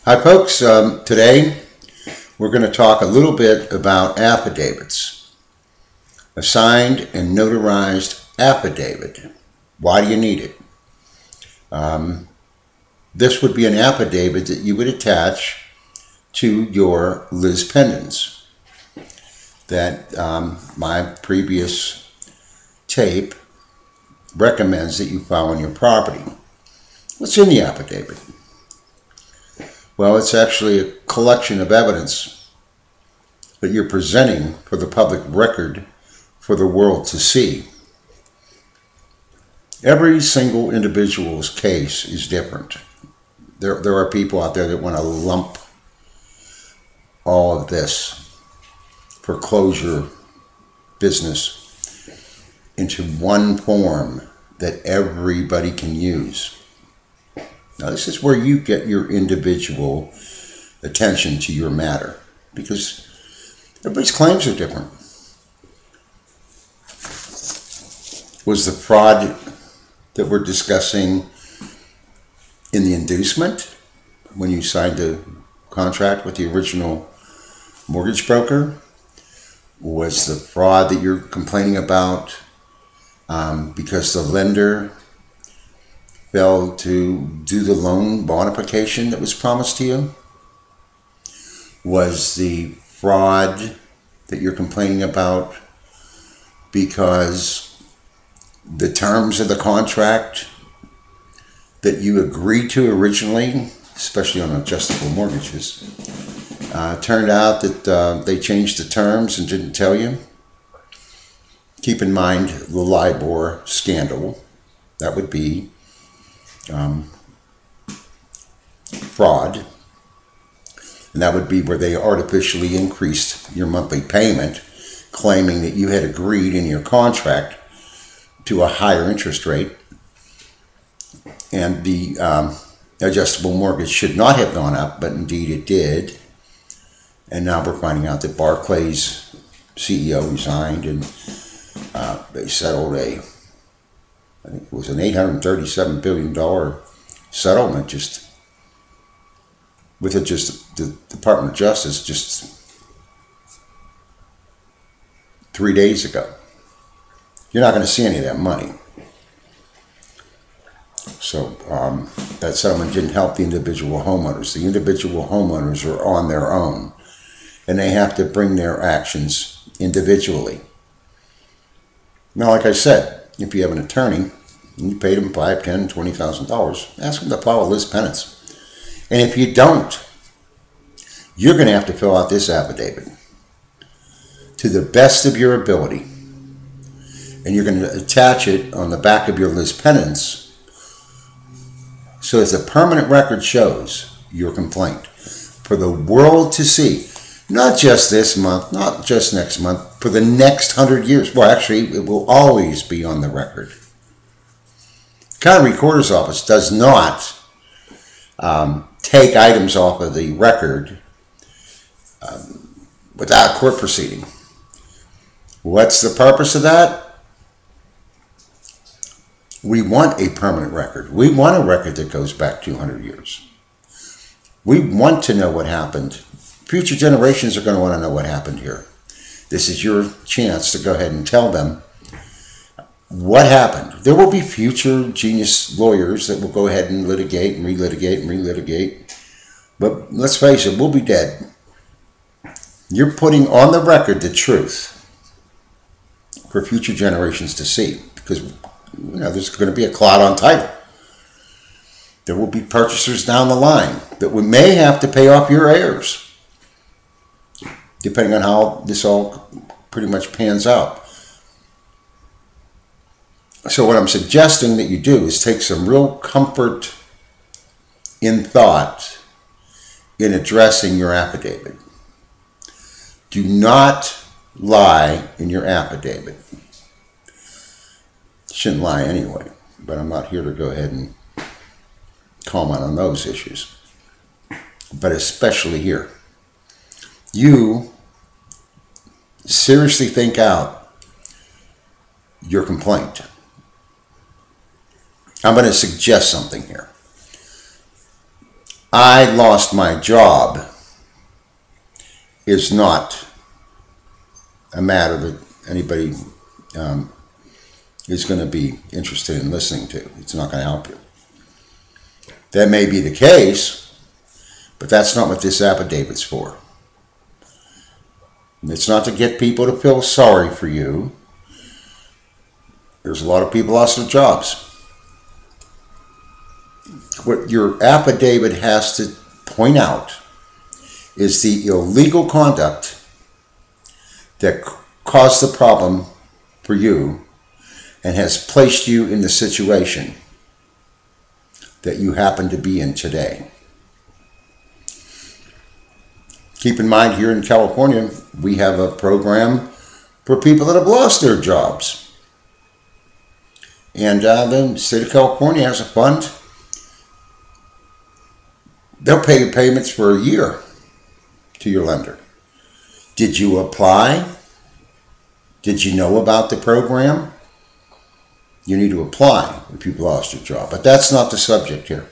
Hi folks, today we're going to talk a little bit about affidavits. A signed and notarized affidavit. Why do you need it? This would be an affidavit that you would attach to your Lis Pendens that my previous tape recommends that you file on your property. What's in the affidavit? Well, it's actually a collection of evidence that you're presenting for the public record for the world to see. Every single individual's case is different. There are people out there that want to lump all of this foreclosure business into one form that everybody can use. Now, this is where you get your individual attention to your matter, because everybody's claims are different. Was the fraud that we're discussing in the inducement when you signed a contract with the original mortgage broker? Was the fraud that you're complaining about because the lender failed to do the loan bonification that was promised to you? Was the fraud that you're complaining about because the terms of the contract that you agreed to originally, especially on adjustable mortgages, turned out that they changed the terms and didn't tell you? Keep in mind the LIBOR scandal. That would be fraud, and that would be where they artificially increased your monthly payment, claiming that you had agreed in your contract to a higher interest rate, and the adjustable mortgage should not have gone up, but indeed it did. And now we're finding out that Barclays CEO resigned, and they settled I think it was an $837 billion settlement just with the Department of Justice just 3 days ago. You're not going to see any of that money. So that settlement didn't help the individual homeowners. The individual homeowners are on their own, and they have to bring their actions individually. Now, like I said, if you have an attorney and you paid him $5,000, $10,000, $20,000, ask him to file a Lis Pendens. And if you don't, you're going to have to fill out this affidavit to the best of your ability. And you're going to attach it on the back of your Lis Pendens so as the permanent record shows your complaint for the world to see. Not just this month, not just next month, for the next 100 years. Well, actually, it will always be on the record. The County Recorder's Office does not take items off of the record without court proceeding. What's the purpose of that? We want a permanent record. We want a record that goes back 200 years. We want to know what happened. Future generations are going to want to know what happened here. This is your chance to go ahead and tell them what happened. There will be future genius lawyers that will go ahead and litigate and relitigate and relitigate. But let's face it, we'll be dead. You're putting on the record the truth for future generations to see, because there's going to be a cloud on title. There will be purchasers down the line that we may have to pay off your heirs, depending on how this all pretty much pans out. So what I'm suggesting that you do is take some real comfort in thought in addressing your affidavit. Do not lie in your affidavit. Shouldn't lie anyway, but I'm not here to go ahead and comment on those issues. But especially here, you seriously think out your complaint. I'm going to suggest something here. I lost my job is not a matter that anybody is going to be interested in listening to. It's not going to help you. That may be the case, but that's not what this affidavit's for. It's not to get people to feel sorry for you. There's a lot of people lost their jobs. What your affidavit has to point out is the illegal conduct that caused the problem for you and has placed you in the situation that you happen to be in today. Keep in mind, here in California, we have a program for people that have lost their jobs. And the state of California has a fund. They'll pay you payments for a year to your lender. Did you apply? Did you know about the program? You need to apply if you've lost your job. But that's not the subject here.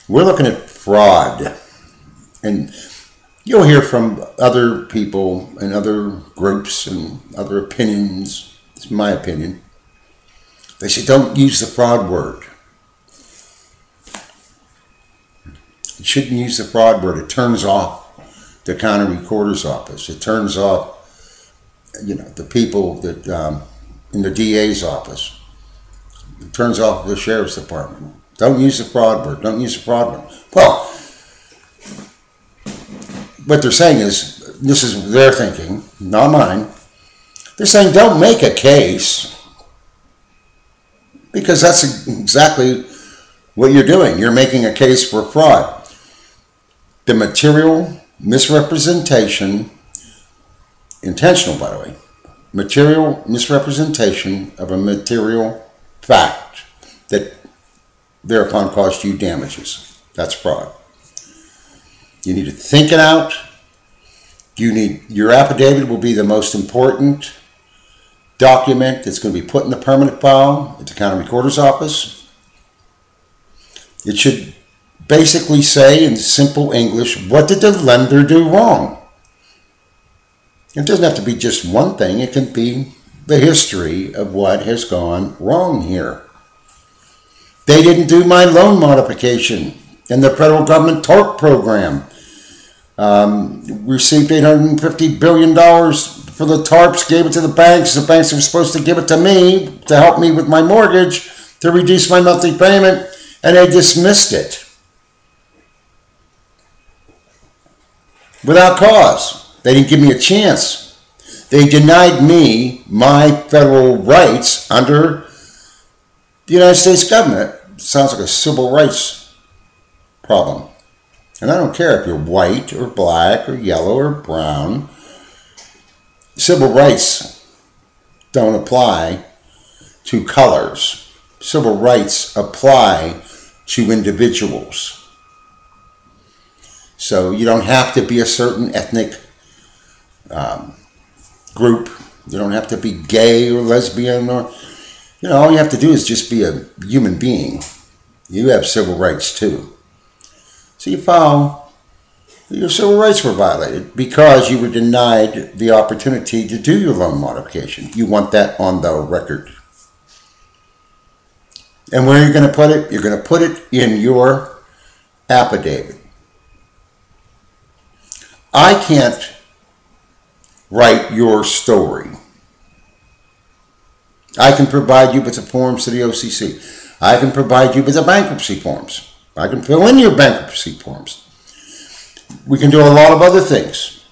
We're looking at fraud. And you'll hear from other people and other groups and other opinions. It's my opinion. They say don't use the fraud word. You shouldn't use the fraud word. It turns off the county recorder's office. It turns off, the people that in the DA's office. It turns off the sheriff's department. Don't use the fraud word. Don't use the fraud word. Well, what they're saying is, this is their thinking, not mine. They're saying don't make a case, because that's exactly what you're doing. You're making a case for fraud. The material misrepresentation, intentional by the way, material misrepresentation of a material fact that thereupon caused you damages. That's fraud. You need to think it out. Your affidavit will be the most important document that's going to be put in the permanent file at the county recorder's office. It should basically say in simple English, what did the lender do wrong? It doesn't have to be just one thing. It can be the history of what has gone wrong here. They didn't do my loan modification in the federal government TORP program. Received $850 billion for the TARPs, gave it to the banks. The banks were supposed to give it to me to help me with my mortgage, to reduce my monthly payment, and they dismissed it without cause. They didn't give me a chance. They denied me my federal rights under the United States government. It sounds like a civil rights problem. And I don't care if you're white or black or yellow or brown. Civil rights don't apply to colors. Civil rights apply to individuals. So you don't have to be a certain ethnic group. You don't have to be gay or lesbian or, all you have to do is just be a human being. You have civil rights too. So you file, your civil rights were violated because you were denied the opportunity to do your loan modification. You want that on the record. And where are you going to put it? You're going to put it in your affidavit. I can't write your story. I can provide you with the forms to the OCC. I can provide you with the bankruptcy forms. I can fill in your bankruptcy forms. We can do a lot of other things.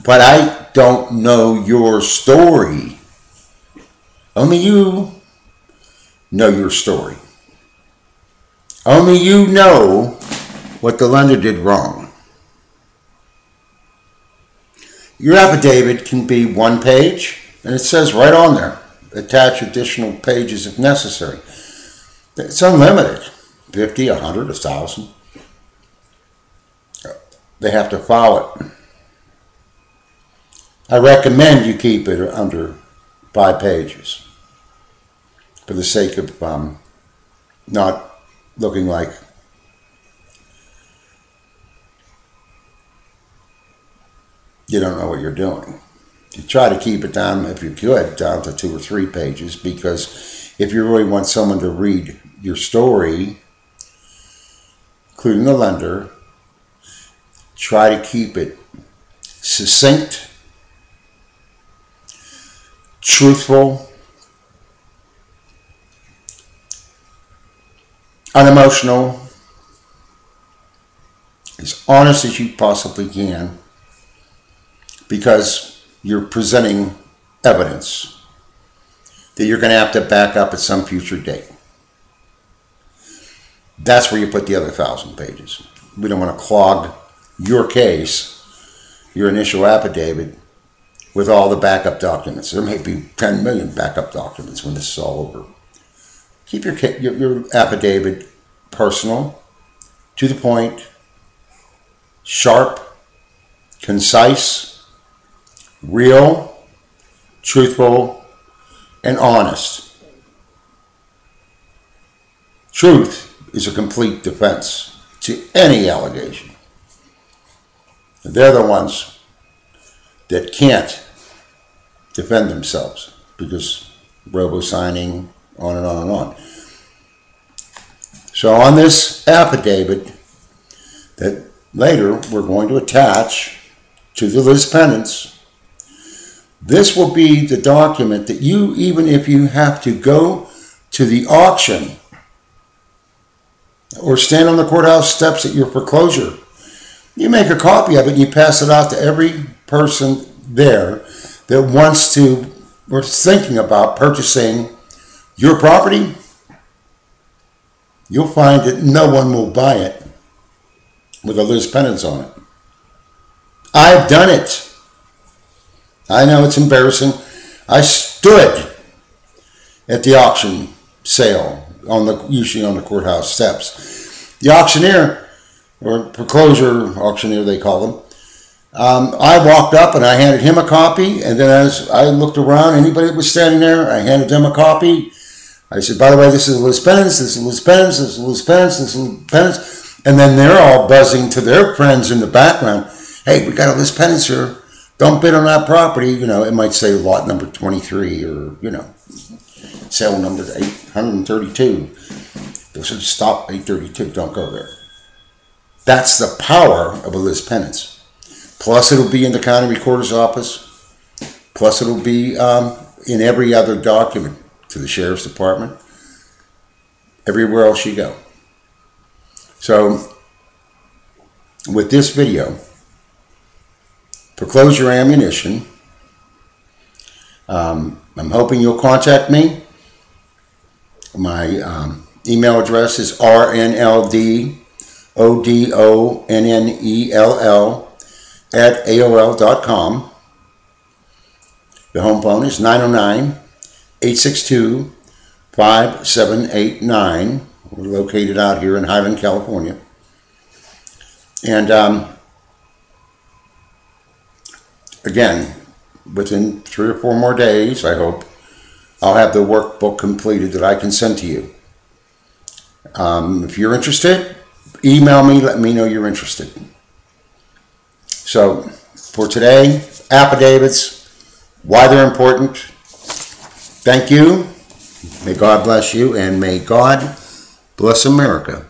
But I don't know your story. Only you know your story. Only you know what the lender did wrong. Your affidavit can be one page, and it says right on there, attach additional pages if necessary. It's unlimited. 50, 100, 1,000. They have to file it. I recommend you keep it under 5 pages for the sake of not looking like you don't know what you're doing. You try to keep it down, if you could, down to 2 or 3 pages, because if you really want someone to read your story, including the lender, try to keep it succinct, truthful, unemotional, as honest as you possibly can, because you're presenting evidence that you're going to have to back up at some future date. That's where you put the other 1,000 pages. We don't want to clog your case, your initial affidavit, with all the backup documents. There may be 10 million backup documents when this is all over. Keep your affidavit personal, to the point, sharp, concise, real, truthful, and honest. Truth is a complete defense to any allegation. They're the ones that can't defend themselves because robo-signing, on and on and on. So on this affidavit that later we're going to attach to the Lis Pendens, this will be the document that you, even if you have to go to the auction or stand on the courthouse steps at your foreclosure, you make a copy of it and you pass it out to every person there that wants to or thinking about purchasing your property. You'll find that no one will buy it with a Lis Pendens on it. I've done it. I know it's embarrassing. I stood at the auction sale, usually on the courthouse steps. The auctioneer, or foreclosure auctioneer they call them, I walked up and I handed him a copy, and then as I looked around, anybody that was standing there, I handed them a copy. I said, by the way, this is Lis Pendens, this is Lis Pendens, this is Lis Pendens, this is Lis Pendens. And then they're all buzzing to their friends in the background. Hey, we got a Lis Pendens here. Don't bid on that property. You know, it might say lot number 23 or, you know, sale number 832. They should stop 832. Don't go there. That's the power of a Lis Pendens. Plus, it'll be in the county recorder's office. Plus, it'll be in every other document to the sheriff's department, everywhere else you go. So, with this video, foreclosure ammunition, I'm hoping you'll contact me. My email address is rnldonnell@aol.com. The home phone is 909-862-5789. We're located out here in Highland, California. And again, within 3 or 4 more days, I hope, I'll have the workbook completed that I can send to you. If you're interested, email me, let me know you're interested. So, for today, affidavits, why they're important. Thank you. May God bless you, and may God bless America.